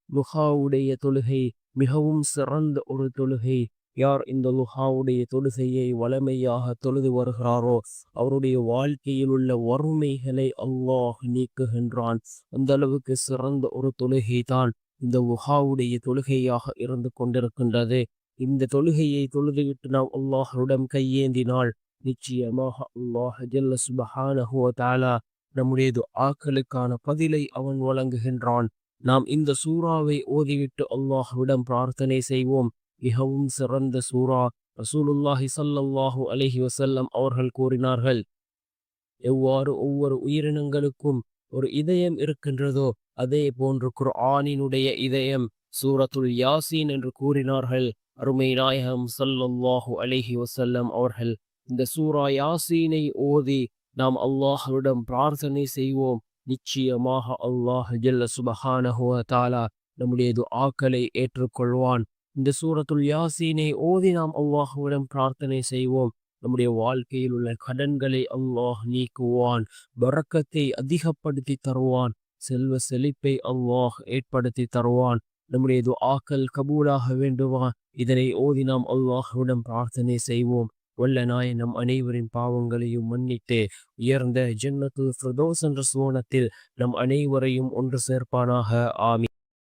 லுஹாவுடைய தொழுகை மிகவும் சிறந்த ஒரு தொழுகை. யார் இந்த லுஹாவுடைய தொழுகையை வளமையாக தொழுது வருகிறாரோ அவருடைய வாழ்க்கையில் உள்ள வறுமைகளை அல்லாஹ் நீக்குகின்றான். அந்த அளவுக்கு சிறந்த ஒரு தொழுகை தான் இந்த லுஹாவுடைய தொழுகையாக இருந்து கொண்டிருக்கின்றது. இந்த தொழுகையை தொழுதுவிட்டு நாம் அல்லாஹ்விடம் கையேந்தினால் நிச்சயமாக அல்லாஹ் ஜல்ல சுப்ஹானஹு வ தஆலா நம்முடைய துஆக்களுக்கான பதிலை அவன் வழங்குகின்றான். நாம் இந்த சூறாவை ஓதிவிட்டு அல்லாஹ்விடம் பிரார்த்தனை செய்வோம். மிகவும் சிறந்த சூரா. ரசூலுல்லாஹி ஸல்லல்லாஹு அலைஹி வஸல்லம் அவர்கள் கூறினார்கள், எவ்வாறு ஒவ்வொரு உயிரினங்களுக்கும் ஒரு இதயம் இருக்கின்றதோ அதே போன்று குர்ஆனினுடைய இதயம் சூரத்துல் யாசீன் என்று கூறினார்கள் அருமை நாயகம் ஸல்லல்லாஹு அலைஹி வஸல்லம் அவர்கள். இந்த சூரா யாசீனை ஓதி நாம் அல்லாஹ்விடம் பிரார்த்தனை செய்வோம். நிச்சயமாக அல்லாஹ் ஜல்ல சுப்ஹானஹு வ தஆலா நம்முடைய துஆக்களை ஏற்றுக்கொள்வான். இந்த சூரத்துல் யாசீனை ஓதி நாம் அல்லாஹ்விடம் பிரார்த்தனை செய்வோம். நம்முடைய வாழ்க்கையில் உள்ள கடன்களை அல்லாஹ் நீக்குவான். பரக்கத்தை அதிகப்படுத்தி தருவான். செல்வ செழிப்பை அல்லாஹ் ஏற்படுத்தி தருவான். நம்முடைய துஆக்கள் கபூலாக வேண்டுமா? இதனை ஓதி நாம் அல்லாஹ்விடம் பிரார்த்தனை செய்வோம். வல்ல நாயன் நம் அனைவரின் பாவங்களையும் மன்னித்து உயர்ந்த ஜன்னத்துல் ஃபிர்தௌஸ் என்ற சுவனத்தில் நம் அனைவரையும் ஒன்று சேர்ப்பானாக. ஆமீன்.